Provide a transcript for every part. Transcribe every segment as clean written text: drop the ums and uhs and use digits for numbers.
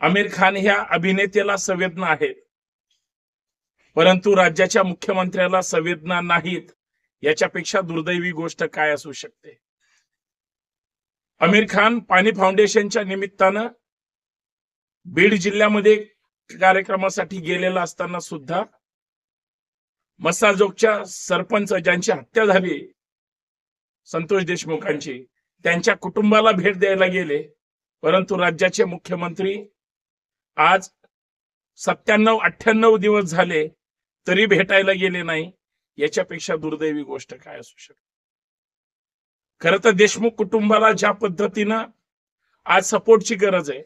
आमिर खान ह्या अभिनेत्याला संवेदना आहेत, परंतु राज्याच्या मुख्यमंत्र्याला संवेदना नाहीत, याच्यापेक्षा दुर्दैवी गोष्ट काय असू शकते? आमिर खान पाणी फाउंडेशनच्या निमित्तानं बीड जिल्ह्यामध्ये कार्यक्रमासाठी गेलेला असताना सुद्धा मसाजोगच्या सरपंच ज्यांची हत्या झाली संतोष देशमुखांची, त्यांच्या कुटुंबाला भेट द्यायला गेले, परंतु राज्याचे मुख्यमंत्री आज 97-98 दिवस झाले तरी भेटायला गेले नाही. याच्यापेक्षा दुर्दैवी गोष्ट काय असू शकते? खरं तर देशमुख कुटुंबाला ज्या पद्धतीनं आज सपोर्टची गरज आहे,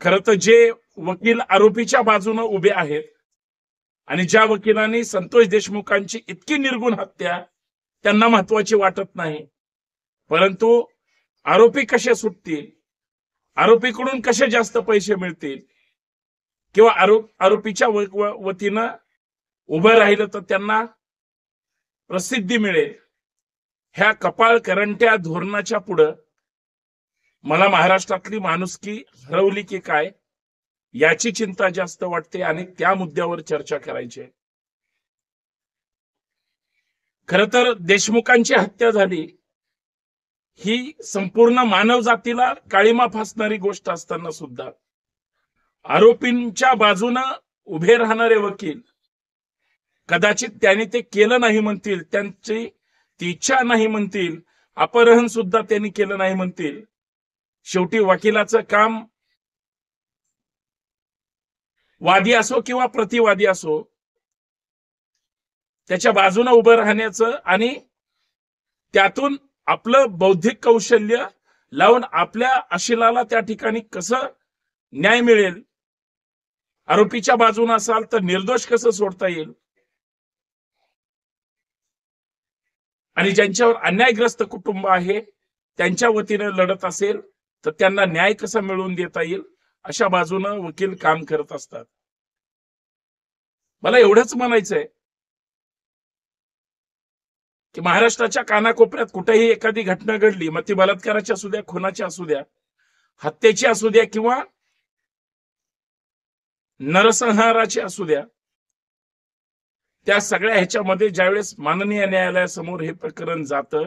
खरं तर जे वकील आरोपीच्या बाजूने उभे आहेत आणि ज्या वकिलांनी संतोष देशमुखांची इतकी निर्गुण हत्या त्यांना महत्वाची वाटत नाही, परंतु आरोपी कसे सुटतील, आरोपीकडून कसे जास्त पैसे मिळतील किंवा आरोपीच्या वतीनं उभं राहिलं तर त्यांना प्रसिद्धी मिळेल, ह्या कपाळ करंट्या धोरणाच्या पुढे मला महाराष्ट्रातली माणुसकी हरवली की काय याची चिंता जास्त वाटते आणि त्या मुद्द्यावर चर्चा करायची आहे. खरं तर देशमुखांची हत्या झाली ही संपूर्ण मानव जातीला काळिमा फासणारी गोष्ट असताना सुद्धा आरोपींच्या बाजूने उभे राहणारे वकील कदाचित त्यांनी ते केलं नाही म्हणतील, त्यांची ती इच्छा नाही म्हणतील, अपहरण सुद्धा त्यांनी केलं नाही म्हणतील. शेवटी वकिलाचं काम वादी असो किंवा प्रतिवादी असो त्याच्या बाजूने उभं राहण्याचं आणि त्यातून आपलं बौद्धिक कौशल्य लावून आपल्या अशिलाला त्या ठिकाणी कसं न्याय मिळेल, आरोपीच्या बाजूने असाल तर निर्दोष कसं सोडता येईल आणि ज्यांच्यावर अन्यायग्रस्त कुटुंब आहे त्यांच्या वतीने लढत असेल तर त्यांना न्याय कसा मिळवून देता येईल अशा बाजूने वकील काम करत असतात. मला एवढंच म्हणायचंय की महाराष्ट्राच्या कानाकोपऱ्यात कुठेही एखादी घटना घडली, मग ती बलात्काराची असू द्या, खुनाची असू द्या, हत्येची असू द्या किंवा नरसंहाराची असू द्या, त्या सगळ्या ह्याच्यामध्ये ज्यावेळेस माननीय न्यायालयासमोर हे प्रकरण जातं,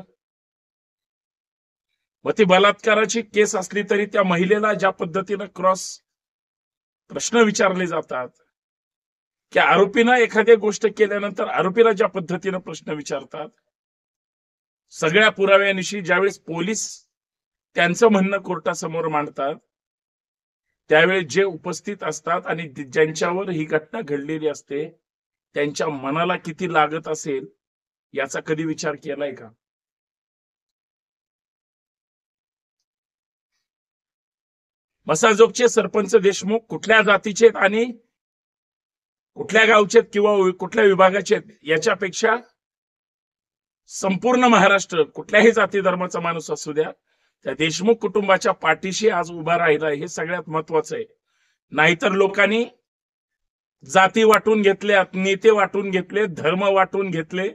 व ती बलात्काराची केस असली तरी त्या महिलेला ज्या पद्धतीनं क्रॉस प्रश्न विचारले जातात, की आरोपीनं एखादी गोष्ट केल्यानंतर आरोपीला ज्या पद्धतीनं प्रश्न विचारतात, सगळ्या पुराव्यानिशी ज्यावेळेस पोलीस त्यांचं म्हणणं कोर्टासमोर मांडतात, त्यावेळी जे उपस्थित असतात आणि ज्यांच्यावर ही घटना घडलेली असते त्यांच्या मनाला किती लागत असेल याचा कधी विचार केलाय का? मसाजोगचे सरपंच देशमुख कुठल्या जातीचे आणि कुठल्या गावचे किंवा कुठल्या विभागाचे याच्यापेक्षा संपूर्ण महाराष्ट्र कुठल्याही जाती धर्माचा माणूस असू द्या त्या देशमुख कुटुंबाच्या पाठीशी आज उभा राहिला हे सगळ्यात महत्वाचं आहे. नाहीतर लोकांनी जाती वाटून घेतल्यात, नेते वाटून घेतले, धर्म वाटून घेतले.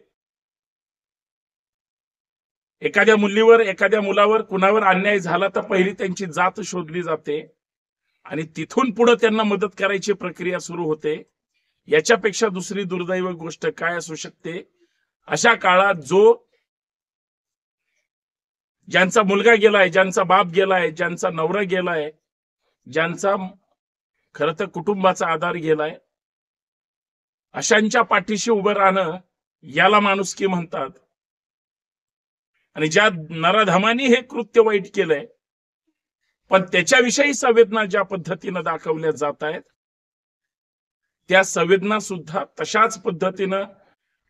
एखाद्या मुलीवर एखाद्या मुलावर कुणावर अन्याय झाला तर पहिली त्यांची जात शोधली जाते आणि तिथून पुढे त्यांना मदत करायची प्रक्रिया सुरू होते. याच्यापेक्षा दुसरी दुर्दैव गोष्ट काय असू शकते? अशा काळात ज्यांचा मुलगा गेलाय, ज्यांचा बाप गेलाय, ज्यांचा नवरा गेलाय, ज्यांचा खरं तर कुटुंबाचा आधार गेलाय, अशांच्या पाठीशी उभं राहणं याला माणुसकी म्हणतात. आणि ज्या नराधमांनी हे कृत्य वाईट केलंय पण त्याच्याविषयी संवेदना ज्या पद्धतीनं दाखवल्या जात आहेत त्या संवेदना सुद्धा तशाच पद्धतीनं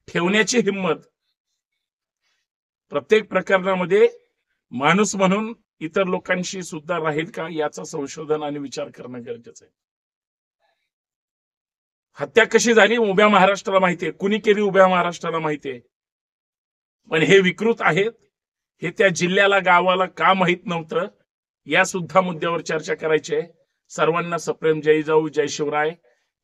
ठेवण्याची हिंमत प्रत्येक प्रकरणामध्ये माणूस म्हणून इतर लोकांशी सुद्धा राहील का याचा संशोधन आणि विचार करणं गरजेचं आहे. हत्या कशी झाली उभ्या महाराष्ट्राला माहितीये, कुणी केली उभ्या महाराष्ट्राला माहितीये, पण हे विकृत आहेत हे त्या जिल्ह्याला गावाला का माहित नव्हतं या सुद्धा मुद्द्यावर चर्चा करायची आहे. सर्वांना सप्रेम जय जाऊ जय शिवराय.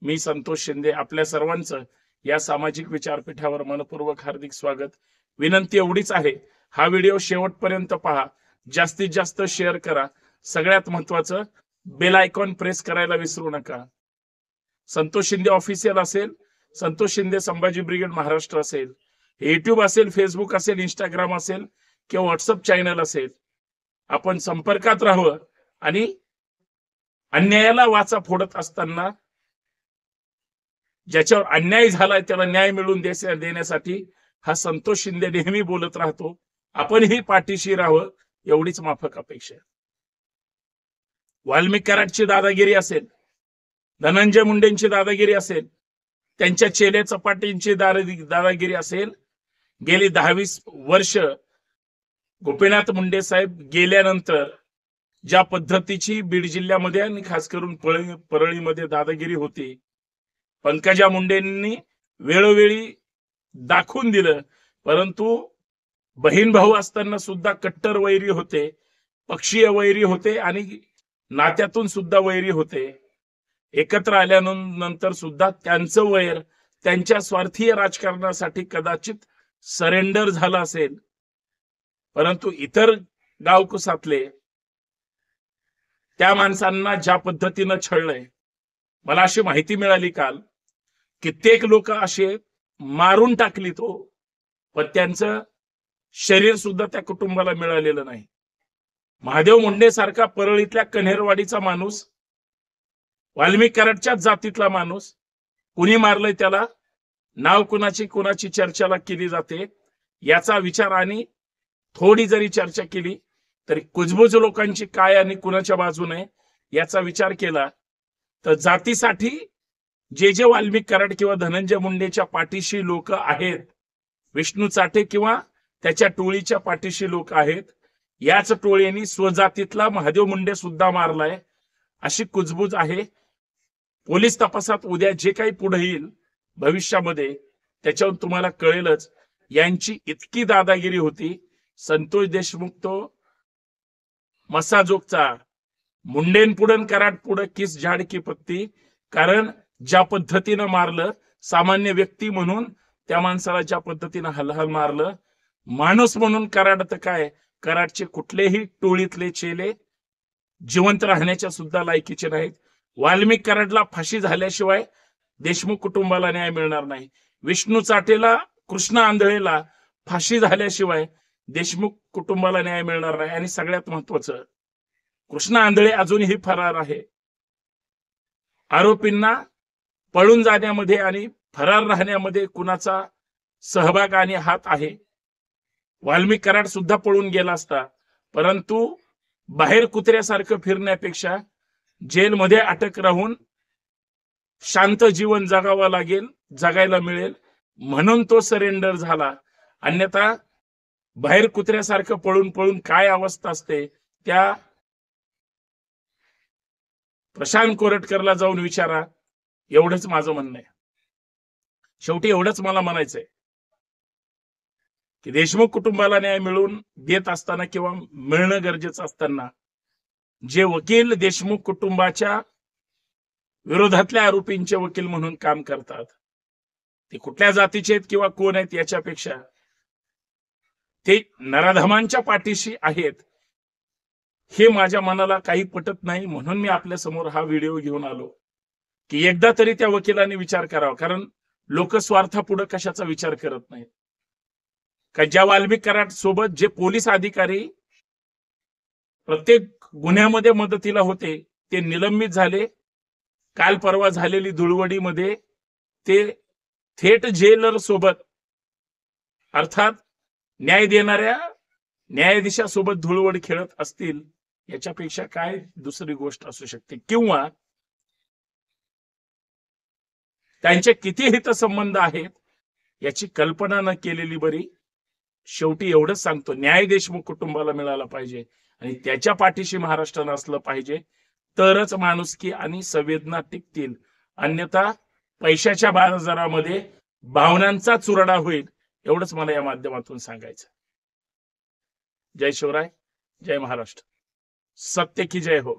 मी संतोष शिंदे आपल्या सर्वांचं या सामाजिक विचारपीठावर मनपूर्वक हार्दिक स्वागत. विनंती एवढीच आहे, हा व्हिडिओ शेवटपर्यंत पहा, जास्तीत जास्त शेअर करा, सगळ्यात महत्वाचं बेल आयकॉन प्रेस करायला विसरू नका. संतोष शिंदे ऑफिशियल असेल, संतोष शिंदे संभाजी ब्रिगेड महाराष्ट्र असेल, युट्यूब असेल, फेसबुक असेल, इंस्टाग्राम असेल किंवा व्हॉट्सअप चॅनल असेल, आपण संपर्कात राहावं आणि अन्यायाला वाचा फोडत असताना ज्याच्यावर अन्याय झालाय त्याला न्याय मिळवून देण्यासाठी हा संतोष शिंदे नेहमी बोलत राहतो. आपणही पाठीशी राहावं एवढीच माफक अपेक्षा आहे. वाल्मिक कराडची दादागिरी असेल, धनंजय मुंडेंची दादागिरी असेल, त्यांच्या चेले चपाटींची दादागिरी असेल, गेली 10-20 वर्ष गोपीनाथ मुंडे साहेब गेल्यानंतर ज्या पद्धतीची बीड जिल्ह्यामध्ये आणि खास करून परळीमध्ये दादागिरी होती, पंकजा मुंडेंनी वेळोवेळी दाखवून दिलं. परंतु बहीण भाऊ असताना सुद्धा कट्टर वैरी होते, पक्षीय वैरी होते आणि नात्यातून सुद्धा वैरी होते. एकत्र आल्यानंतर सुद्धा त्यांचं वैर त्यांच्या स्वार्थीय राजकारणासाठी कदाचित सरेंडर झालं असेल. परंतु इतर गावकुसातले त्या माणसांना ज्या पद्धतीनं छळलंय, मला अशी माहिती मिळाली काल, कित्येक लोक असे मारून टाकली तो, पण त्यांचं शरीर सुद्धा त्या कुटुंबाला मिळालेलं नाही. महादेव मुंडे सारखा परळीतल्या कन्हेरवाडीचा माणूस, वाल्मिक कराडच्याच जातीतला माणूस, कुणी मारलंय त्याला, नाव कुणाची चर्चाला केली जाते याचा विचार आणि थोडी जरी चर्चा केली तरी कुजबुज लोकांची काय आणि कुणाच्या बाजूने याचा विचार केला तर जातीसाठी जे वाल्मिक कराड किंवा धनंजय मुंडेच्या पाठीशी लोक आहेत, विष्णू चाटे किंवा त्याच्या टोळीच्या पाठीशी लोक आहेत, याच टोळीने स्वजातीतला महादेव मुंडे सुद्धा मारलाय अशी कुजबुज आहे. पोलीस तपासात उद्या जे काही पुढे येईल भविष्यामध्ये त्याच्यावर तुम्हाला कळेलच यांची इतकी दादागिरी होती. संतोष देशमुख तो मसाजोगचा, मुंडेंपुढं कराड पुढं किस झाड की पत्ती, कारण ज्या पद्धतीनं मारलं, सामान्य व्यक्ती म्हणून त्या माणसाला ज्या पद्धतीनं हलहल मारलं, माणूस म्हणून कराड तर काय, कराडचे कुठलेही टोळीतले चेले जिवंत राहण्याच्या सुद्धा लायकीचे नाहीत. वाल्मिक कराडला फाशी झाल्याशिवाय देशमुख कुटुंबाला न्याय मिळणार नाही. विष्णू चाटेला, कृष्ण आंधळेला फाशी झाल्याशिवाय देशमुख कुटुंबाला न्याय मिळणार नाही. आणि सगळ्यात महत्वाचं, कृष्ण आंधळे अजूनही फरार आहे. आरोपींना पळून जाण्यामध्ये आणि फरार राहण्यामध्ये कुणाचा सहभाग आणि हात आहे? वाल्मिक कराड सुद्धा पळून गेला असता, परंतु बाहेर कुत्र्यासारखं फिरण्यापेक्षा जेलमध्ये अटक राहून शांत जीवन जगावं लागेल, जगायला मिळेल म्हणून तो सरेंडर झाला. अन्यथा बाहेर कुत्र्यासारखं पळून पळून काय अवस्था असते त्या प्रशांत कोरटकरला जाऊन विचारा. एवढंच माझं म्हणणं आहे. शेवटी एवढंच मला म्हणायचंय की देशमुख कुटुंबाला न्याय मिळवून देत असताना किंवा मिळणं गरजेचं असताना जे वकील देशमुख कुटुंबाच्या विरोधातल्या आरोपींचे वकील म्हणून काम करतात, ते कुठल्या जातीचे आहेत किंवा कोण आहेत याच्यापेक्षा ते नराधमांच्या पाठीशी आहेत हे माझ्या मनाला काही पटत नाही. म्हणून मी आपल्या समोर हा व्हिडिओ घेऊन आलो की एकदा तरी त्या वकिलांनी विचार करावा. कारण लोक स्वार्थापुढे कशाचा विचार करत नाहीत. का ज्या वाल्मिक कराड सोबत जे पोलीस अधिकारी प्रत्येक गुन्ह्यामध्ये मदतीला होते ते निलंबित झाले. काल परवा झालेली धुळवडीमध्ये ते थेट जेलर सोबत अर्थात न्याय देणाऱ्या न्यायाधीशासोबत धुळवड खेळत असतील, याच्यापेक्षा काय दुसरी गोष्ट असू शकते? किंवा त्यांचे किती हितसंबंध आहेत याची कल्पना न केलेली बरी. शेवटी एवढंच सांगतो, न्याय देशमुख कुटुंबाला मिळाला पाहिजे आणि त्याच्या पाठीशी महाराष्ट्रानं असलं पाहिजे, तरच माणुसकी आणि संवेदना टिकतील. अन्यथा पैशाच्या बाजारामध्ये भावनांचा चुरडा होईल. एवढंच मला या माध्यमातून सांगायचं. जय शिवराय, जय महाराष्ट्र, सत्य की जय हो.